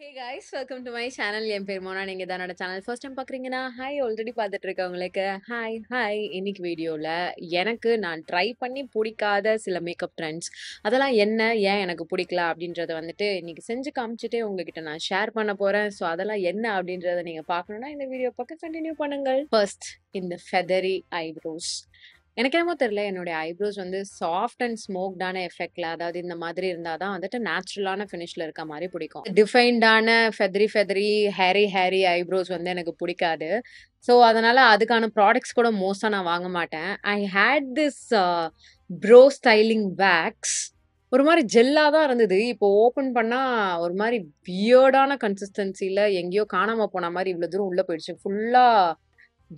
Hey guys, welcome to my channel. என் பேர் மோனா. நீங்க தான் என்னோட சேனல் ஃபர்ஸ்ட் டைம் பார்க்குறீங்கன்னா, ஹாய் ஆல்ரெடி பார்த்துட்டு இருக்கவங்களுக்கு ஹாய். இன்னைக்கு வீடியோல எனக்கு நான் ட்ரை பண்ணி பிடிக்காத சில மேக்கப் ட்ரெண்ட்ஸ் அதெல்லாம் என்ன, ஏன் எனக்கு பிடிக்கல அப்படின்றத வந்துட்டு இன்னைக்கு செஞ்சு காமிச்சிட்டே உங்ககிட்ட நான் ஷேர் பண்ண போறேன். ஸோ அதெல்லாம் என்ன அப்படின்றத நீங்க பார்க்கணும்னா இந்த வீடியோ பக்கம் கண்டினியூ பண்ணுங்கள். ஃபர்ஸ்ட் இந்த ஃபெதரி ஐப்ரோஸ். எனக்கு என்னமோ தெரியல, என்னுடைய ஐப்ரோஸ் வந்து சாஃப்ட் அண்ட் ஸ்மோக்டான எஃபெக்ட்ல, அதாவது இந்த மாதிரி இருந்தாதான் வந்துட்டு நேச்சுரலான ஃபினிஷ்ல இருக்க மாதிரி பிடிக்கும். டிஃபைன்டான ஃபெதரி ஹேரி ஐப்ரோஸ் வந்து எனக்கு பிடிக்காது. ஸோ அதனால அதுக்கான ப்ராடக்ட்ஸ் கூட மோஸ்டா நான் வாங்க மாட்டேன். I hate this brow styling wax. ஒரு மாதிரி ஜெல்லா தான் இருந்தது. இப்போ ஓபன் பண்ணா ஒரு மாதிரி வியர்டான கன்சிஸ்டன்சில எங்கேயோ காணாம போன மாதிரி இவ்வளவு தூரம் உள்ள போயிடுச்சு. ஃபுல்லா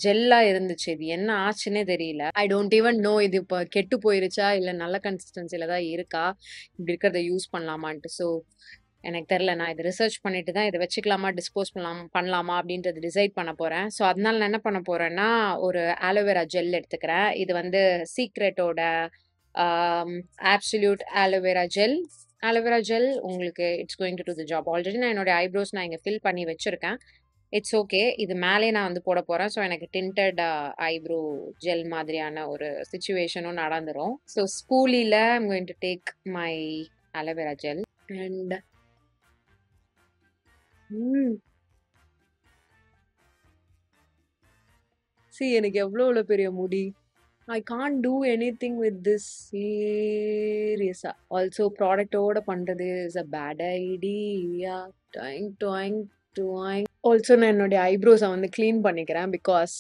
ஜெல்லா இருந்துச்சு. இது என்ன ஆச்சுன்னே தெரியல. ஐ டோன்ட் ஈவன் நோ இது இப்ப கெட்டு போயிருச்சா, இல்ல நல்ல கன்சிஸ்டன்சில தான் இருக்கா, இப்படி இருக்கிறத யூஸ் பண்ணலாமான்ட்டு. ஸோ எனக்கு தெரியல. நான் இதை ரிசர்ச் பண்ணிட்டு தான் இதை வச்சுக்கலாமா, டிஸ்போஸ் பண்ணலாமா அப்படின்றது டிசைட் பண்ண போறேன். ஸோ அதனால நான் என்ன பண்ண போறேன்னா, ஒரு ஆலோவேரா ஜெல் எடுத்துக்கிறேன். இது வந்து சீக்ரெட்டோட absolute aloe vera gel. Aloe vera gel உங்களுக்கு it's going to do the job. Already நான் என்னோட ஐப்ரோஸ் நான் இங்க ஃபில் பண்ணி வச்சிருக்கேன். It's okay. இது மேலே நான் வந்து போட போறேன். ஸோ எனக்கு டிண்டட் ஐப்ரோ ஜெல் மாதிரியான ஒரு சிச்சுவேஷனும் நடந்துரும். ஸோ ஸ்பூலில I'm going to take my aloe vera gel and எனக்கு எவ்வளோ பெரிய முடி. I can't do anything with this சீரியஸா. ஆல்சோ ப்ராடக்டோட பண்றது is a bad idea. Also நான் என்னுடைய ஐப்ரோஸை வந்து க்ளீன் பண்ணிக்கிறேன். பிகாஸ்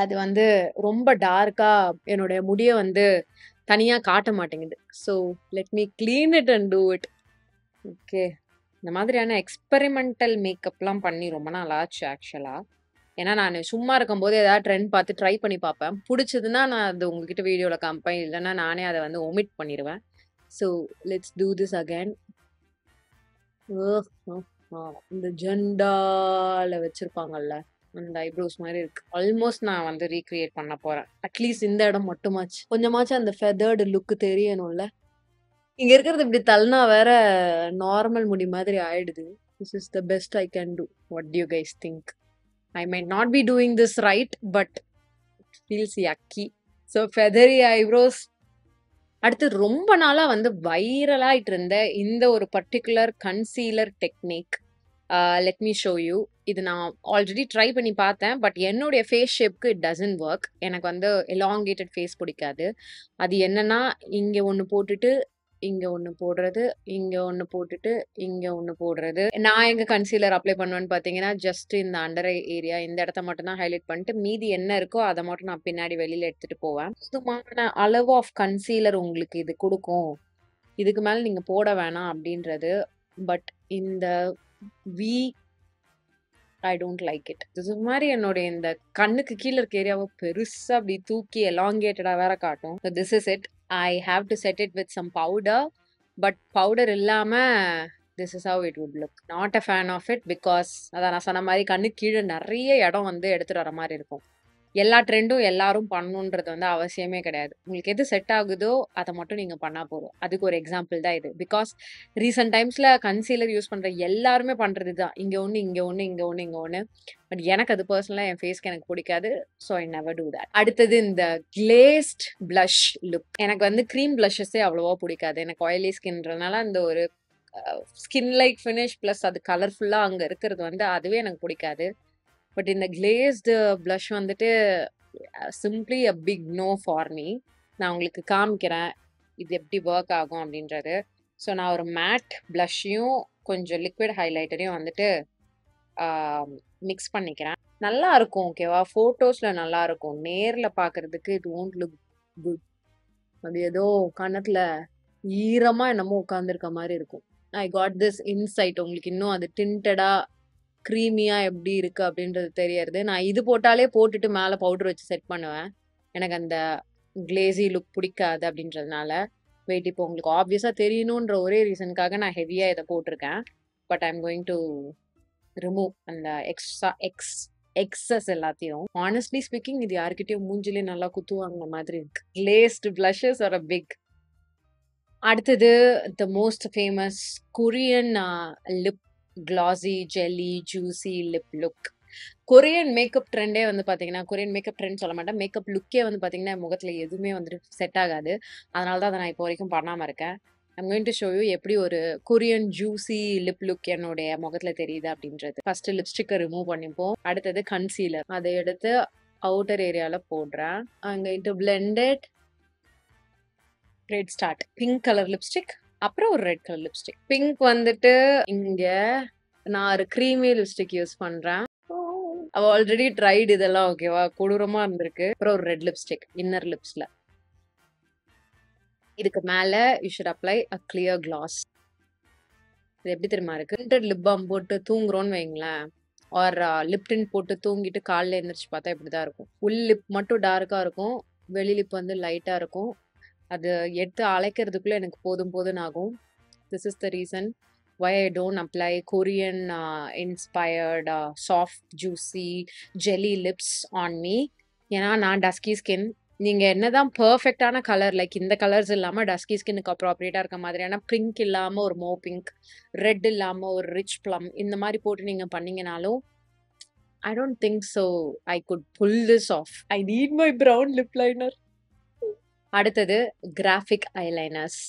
அது வந்து ரொம்ப டார்க்கா என்னுடைய முடியை வந்து தனியா காட்ட மாட்டேங்குது. So let me clean it and do it. Okay. இந்த மாதிரியான எக்ஸ்பெரிமெண்டல் மேக்கப்லாம் பண்ணி ரொம்ப நாள் ஆச்சு ஆக்சுவலா. ஏன்னா நான் சும்மா இருக்கும்போது ஏதாவது ட்ரெண்ட் பார்த்து ட்ரை பண்ணி பார்ப்பேன். பிடிச்சதுன்னா நான் அது உங்ககிட்ட வீடியோவில் காமிப்பேன். இல்லைன்னா நானே அதை வந்து ஒமிட் பண்ணிடுவேன். So let's do this again. இந்த ஜெண்டால வச்சிருப்பாங்கல்ல, அந்த ஐப்ரோஸ் மாதிரி இருக்கு. ஆல்மோஸ்ட் நான் வந்து ரீக்ரியேட் பண்ண போறேன். அட்லீஸ்ட் இந்த இடம் மட்டுமாச்சு கொஞ்சமாச்சும் அந்த ஃபெதர்டு லுக் தெரியணும்ல. இங்க இருக்கிறது இப்படி தள்ளினா வேற நார்மல் முடி மாதிரி ஆயிடுது. This is the best I can do. What to you guys think? I might not be doing this right, but it feels yucky. So feathery eyebrows. அடுத்து ரொம்ப நாளா வந்து வைரல் ஆயிட்டு இருந்த இந்த ஒரு particular concealer technique let me show you. இது நான் ஆல்ரெடி ட்ரை பண்ணி பார்த்தேன். பட் என்னுடைய ஃபேஸ் ஷேப்க்கு இட் டசன்ட் ஒர்க். எனக்கு வந்து எலாங்கேட்டட் ஃபேஸ் பிடிக்காது. அது என்னன்னா, இங்க ஒன்று போட்டுட்டு இங்க ஒன்று போடுறது, இங்க ஒன்று போட்டுட்டு இங்க ஒன்று போடுறது. நான் எங்க கன்சீலர் அப்ளை பண்ணுவேன்னு பார்த்தீங்கன்னா, ஜஸ்ட் இந்த அண்டர் ஐ ஏரியா இந்த இடத்த மட்டும் தான் ஹைலைட் பண்ணிட்டு மீதி என்ன இருக்கோ அதை மட்டும் நான் பின்னாடி வெளியில எடுத்துட்டு போவேன். சுத்தமான அளவு ஆஃப் கன்சீலர் உங்களுக்கு இது கொடுக்கும். இதுக்கு மேல நீங்க போட வேணாம் அப்படின்றது. பட் இந்த we I don't like it. இது மாதிரி என்னுடைய இந்த கண்ணுக்கு கீழே இருக்க ஏரியாவை பெருசா அப்படி தூக்கி எலாங்கேட்டடா வேற காட்டும். This is it. I have to set it with some powder, but powder இல்லாம this is how it would look. Not a fan of it because அதான் நான் சொன்ன மாதிரி கண்ணு கீழே நிறைய இடம் வந்து எடுத்துட்டு வர மாதிரி இருக்கும். எல்லா ட்ரெண்டும் எல்லாரும் பண்ணணுன்றது வந்து அவசியமே கிடையாது. உங்களுக்கு எது செட் ஆகுதோ அதை மட்டும் நீங்க பண்ணா போதும். அதுக்கு ஒரு எக்ஸாம்பிள் தான் இது. பிகாஸ் ரீசெண்ட் டைம்ஸ்ல கன்சீலர் யூஸ் பண்ற எல்லாருமே பண்றது தான். இங்க ஒண்ணு இங்க ஒண்ணு இங்க ஒண்ணு இங்க ஒண்ணு. பட் எனக்கு அது பர்சனலா என் ஃபேஸ்க்கு எனக்கு பிடிக்காது. So I never do that. அடுத்தது இந்த கிளேஸ்ட் பிளஷ் லுக். எனக்கு வந்து க்ரீம் பிளஷஸே அவ்வளவா பிடிக்காது. எனக்கு ஆயிலி ஸ்கின்றனால அந்த ஒரு ஸ்கின் லைக் ஃபினிஷ் பிளஸ் அது கலர்ஃபுல்லா அங்க இருக்கிறது வந்து அதுவே எனக்கு பிடிக்காது. பட் இந்த கிளேஸ்டு பிளஷ் வந்துட்டு simply a big no for me. நான் உங்களுக்கு காமிக்கிறேன் இது எப்படி ஒர்க் ஆகும் அப்படின்றது. ஸோ நான் ஒரு மேட் பிளஷ்ஷையும் கொஞ்சம் லிக்விட் ஹைலைட்டரையும் வந்துட்டு மிக்ஸ் பண்ணிக்கிறேன். நல்லா இருக்கும். ஓகேவா? ஃபோட்டோஸில் நல்லா இருக்கும். நேரில் பார்க்கறதுக்கு இட் ஓன்ட் லுக் குட். அது ஏதோ கன்னத்துல ஈரமா என்னமோ உட்காந்துருக்க மாதிரி இருக்கும். I got this inside. உங்களுக்கு இன்னும் அது டிண்டடா க்ரீமியா எப்படி இருக்கு அப்படின்றது தெரியறது. நான் இது போட்டாலே போட்டுட்டு மேலே பவுடர் வச்சு செட் பண்ணுவேன். எனக்கு அந்த கிளேசி லுக் பிடிக்காது அப்படின்றதுனால. வெயிட், இப்போ உங்களுக்கு ஆப்வியஸா தெரியணுன்ற ஒரே ரீசனுக்காக நான் ஹெவியா இதை போட்டிருக்கேன். But I am going to remove அந்த எக்ஸஸ் எல்லாத்தையும். ஆனஸ்ட்லி ஸ்பீக்கிங் இது யாருக்கிட்டயும் மூஞ்சிலே நல்லா குத்துவாங்க மாதிரி இருக்கு. Glazed blushes are a big. அடுத்தது the most famous Korean lip glossy, jelly, juicy lip look. Korean makeup ட்ரெண்டே வந்து பார்த்தீங்கன்னா, கொரியன் மேக்கப் ட்ரெண்ட் சொல்ல மாட்டேன். மேக்கப் லுக்கே வந்து பார்த்தீங்கன்னா, என் முகத்தில எதுவுமே வந்துட்டு செட் ஆகாது. அதனால தான் அத நான் இப்போ வரைக்கும் பண்ணாம இருக்கேன். I am going to show you எப்படி ஒரு கொரியன் ஜூஸி லிப் லுக் என்னுடைய முகத்தில தெரியுது அப்படின்றது. ஃபர்ஸ்ட்டு லிப்ஸ்டிக்க ரிமூவ் பண்ணிப்போம். அடுத்தது கன்சீலர். அத எடுத்து அவுட்டர் ஏரியால போடுறேன். I am going to blend it. Great start. Pink colour lipstick. அப்புறம் ஒரு ரெட் கலர் லிப்ஸ்டிக். பிங்க் வந்துட்டு இங்க நான் ஒரு க்ரீமி லிப்ஸ்டிக் யூஸ் பண்றேன். அவ ஆல்ரெடி ட்ரைட் இதெல்லாம் ஓகேவா? கொடூரமா இருந்திருக்கு. அப்புறம் ஒரு ரெட் லிப்ஸ்டிக் இன்னர் லிப்ஸ்ல. இதுக்கு மேல you should apply a clear class. இது எப்படி தெரியுமா இருக்கு? டிண்டட் லிப் பாம் போட்டு தூங்குறோம்னு வைங்களேன், ஆர் லிப் டிண்ட் போட்டு தூங்கிட்டு காலைல எந்திரிச்சு பார்த்தா இப்படிதான் இருக்கும். உள் லிப் மட்டும் டார்க்கா இருக்கும். வெளி லிப் வந்து லைட்டா இருக்கும். அது எடுத்து அழைக்கிறதுக்குள்ள எனக்கு போதும் போதும்னு ஆகும். This is the reason why I don't apply Korean inspired soft juicy jelly lips on me. ஏன்னா நான் டஸ்கி ஸ்கின். நீங்க என்னதான் பெர்ஃபெக்ட்டான கலர் லைக் இந்த கலர்ஸ் இல்லாம டஸ்கி ஸ்கின்னுக்கு அப்ராப்ரியேட்டா இருக்க மாதிரியான பிங்க் இல்லாம ஒரு மோ பிங்க், ரெட் இல்லாம ஒரு ரிச் ப்ளம் இந்த மாதிரி போட்டு நீங்க பண்ணீங்கனாலும் I don't think so I could pull this off. I need my brown lip liner. அடுத்தது கிராஃபிக் ஐலைனர்ஸ்.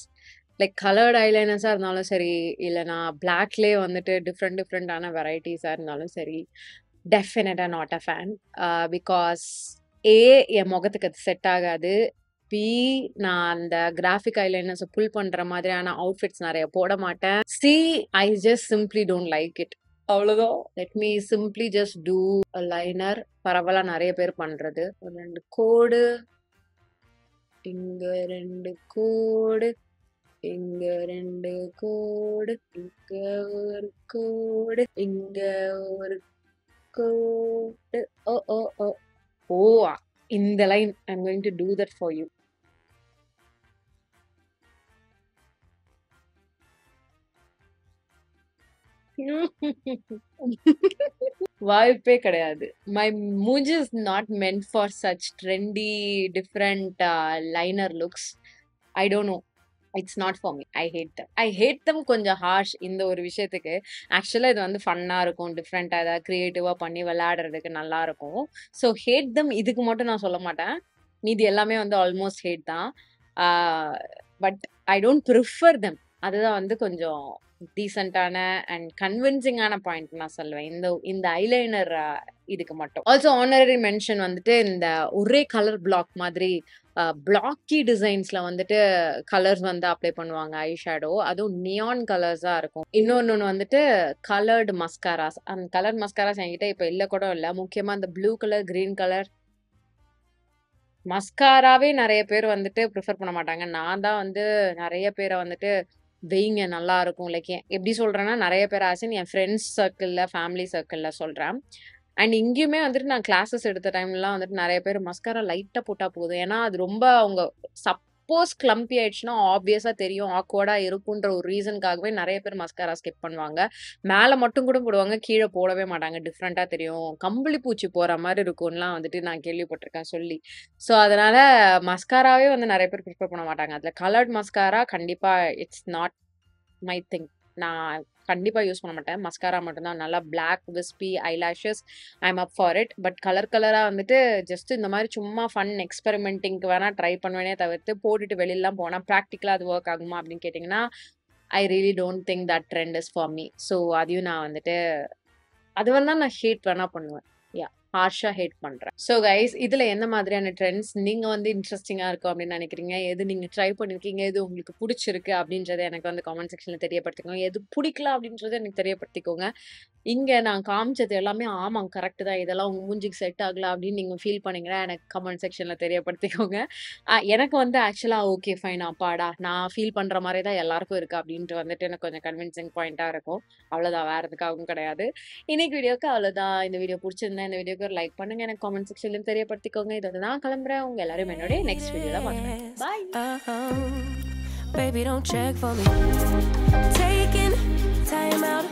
லைக் கலர்ட் ஐலைனர்ஸா இருந்தாலும் சரி, இல்லனா பிளாக்லயே வந்துட்டு டிஃப்ரெண்டான வெரைட்டிஸா இருந்தாலும் சரி, டெஃபினட்டா நாட் அ ஃபேன். பிகாஸ் என் முகத்துக்கு அது செட் ஆகாது. பி நான் அந்த கிராஃபிக் ஐலைனர்ஸ புல் பண்ற மாதிரியான அவுட்ஃபிட்ஸ் நெறைய போட மாட்டேன். See I just simply don't like it. அவ்வளோதான். Let me simply just do a liner. பரவலா நெறைய பேர் பண்றது. 2 கோடு, இங்க 2 கோடு, இங்க 2 கோடு, இங்க ஒரு கோடு, இங்க ஒரு கோடு. ஓ ஓ ஓ ஓ இந்த line I am going to do that for you. வாய்ப்பே கிடையாது. மை மூஞ்சி is not meant for such trendy different liner looks. I don't know. It's not for me. I hate them கொஞ்சம் ஹார்ஷ் இந்த ஒரு விஷயத்துக்கு. ஆக்சுவலா இது வந்து ஃபன்னா இருக்கும். டிஃப்ரெண்டா ஏதாவது கிரியேட்டிவா பண்ணி விளையாடுறதுக்கு நல்லா இருக்கும். ஸோ ஹேட் தம் இதுக்கு மட்டும் நான் சொல்ல மாட்டேன். மீதி எல்லாமே வந்து ஆல்மோஸ்ட் ஹேட் தான். But I don't prefer them. அதுதான் வந்து கொஞ்சம் டீசென்ட்டான அண்ட் கன்வின்சிங்கான பாயிண்ட் நான் சொல்லுவேன். இந்த ஐலைனர் இதுக்கு மட்டும். ஆல்சோ ஆனரரி மென்ஷன் வந்துட்டு இந்த ஒரே கலர் பிளாக் மாதிரி பிளாக்கி டிசைன்ஸ்ல வந்துட்டு கலர்ஸ் வந்து அப்ளை பண்ணுவாங்க ஐ ஷேடோ. அதுவும் நியான் கலர்ஸா இருக்கும். இன்னொன்னு வந்துட்டு கலர்டு மஸ்காராஸ். அந்த கலர் மஸ்காராஸ் என்கிட்ட இப்ப இல்ல கூட இல்ல. முக்கியமா இந்த ப்ளூ கலர், கிரீன் கலர் மஸ்காராவே நிறைய பேர் வந்துட்டு ப்ரிஃபர் பண்ண மாட்டாங்க. நான் தான் வந்து நிறைய பேரை வந்துட்டு வைங்க நல்லா இருக்கும். லைக் எப்படி சொல்றேன்னா, நிறைய பேர் என் ஃப்ரெண்ட்ஸ் சர்க்கிள்ல, ஃபேமிலி சர்க்கிள்ல சொல்றேன். அண்ட் இங்கேயுமே வந்துட்டு நான் கிளாஸஸ் எடுத்த டைம்லாம் வந்துட்டு நிறைய பேர் மஸ்காரா லைட்டா போட்டா போதும். ஏன்னா அது ரொம்ப அவங்க சப்போஸ் கிளம்பி ஆயிடுச்சுன்னா ஆப்வியஸா தெரியும், ஆக்வர்டா இருக்குன்ற ஒரு ரீசனுக்காகவே நிறைய பேர் மஸ்காரா ஸ்கிப் பண்ணுவாங்க. மேல மட்டும் கூட போடுவாங்க, கீழே போடவே மாட்டாங்க. டிஃப்ரெண்டா தெரியும், கம்பளி பூச்சி போற மாதிரி இருக்கும்லாம் வந்துட்டு நான் கேள்விப்பட்டிருக்கேன் சொல்லி. ஸோ அதனால மஸ்காராவே வந்து நிறைய பேர் ப்ரிஃபர் பண்ண மாட்டாங்க. அதுல கலர்ட் மஸ்காரா கண்டிப்பா இட்ஸ் நாட் மை திங். நான் கண்டிப்பா யூஸ் பண்ண மாட்டேன். மஸ்காரா மட்டும்தான். நல்லா black wispy eyelashes I am up for it. But கலரா வந்துட்டு ஜஸ்ட் இந்த மாதிரி சும்மா ஃபன் எக்ஸ்பெரிமெண்டிங்க்கு வேணா ட்ரை பண்ணுவேனே தவிர்த்து போட்டுட்டு வெளியிலாம் போனா ப்ராக்டிக்கலா அது ஒர்க் ஆகுமா அப்படின்னு கேட்டிங்கன்னா, I really don't think that trend is for me. So அதையும் நான் வந்துட்டு அது வேணா நான் ஹேட் வேணா பண்ணுவேன். ஹார்ஷா ஹேட் பண்றேன். ஸோ கைஸ், இதுல எந்த மாதிரியான ட்ரெண்ட்ஸ் நீங்க வந்து இன்ட்ரெஸ்டிங்கா இருக்கும் அப்படின்னு நினைக்கிறீங்க? எது நீங்க ட்ரை பண்ணிருக்கீங்க? எது உங்களுக்கு பிடிச்சிருக்கு அப்படின்றத எனக்கு வந்து கமெண்ட் செக்ஷன்ல தெரியப்படுத்திக்கோங்க. எது பிடிக்கல அப்படின்றத எனக்கு தெரியப்படுத்திக்கோங்க. இங்க நான் காமிச்சது எல்லாமே ஆமாம் கரெக்ட் தான், இதெல்லாம் உங்க மூஞ்சிக்கு செட் ஆகல அப்படின்னு நீங்க ஃபீல் பண்ணீங்கன்னா எனக்கு கமெண்ட் செக்ஷன்ல தெரியப்படுத்திக்கோங்க. எனக்கு வந்து ஆக்சுவலா ஓகே ஃபைன், அப்பாடா நான் ஃபீல் பண்ற மாதிரி தான் எல்லாருக்கும் இருக்கு அப்படின்ட்டு வந்துட்டு எனக்கு கொஞ்சம் கன்வின்சிங் பாயிண்டா இருக்கும். அவ்வளவுதான், வேற எதுக்காகவும் கிடையாது. இன்னைக்கு வீடியோக்கு அவ்வளவுதான். இந்த வீடியோ பிடிச்சிருந்தா இந்த வீடியோக்கு ஒரு லைக் பண்ணுங்க, எனக்கு காமெண்ட் செக்ஷன்ல தெரியப்படுத்திக்கோங்க. இதோட நான் கிளம்புறேன். உங்க எல்லாரும் என்னோட நெக்ஸ்ட் வீடியோல பார்க்கலாம். Bye. Baby, don't check for me. Taking time out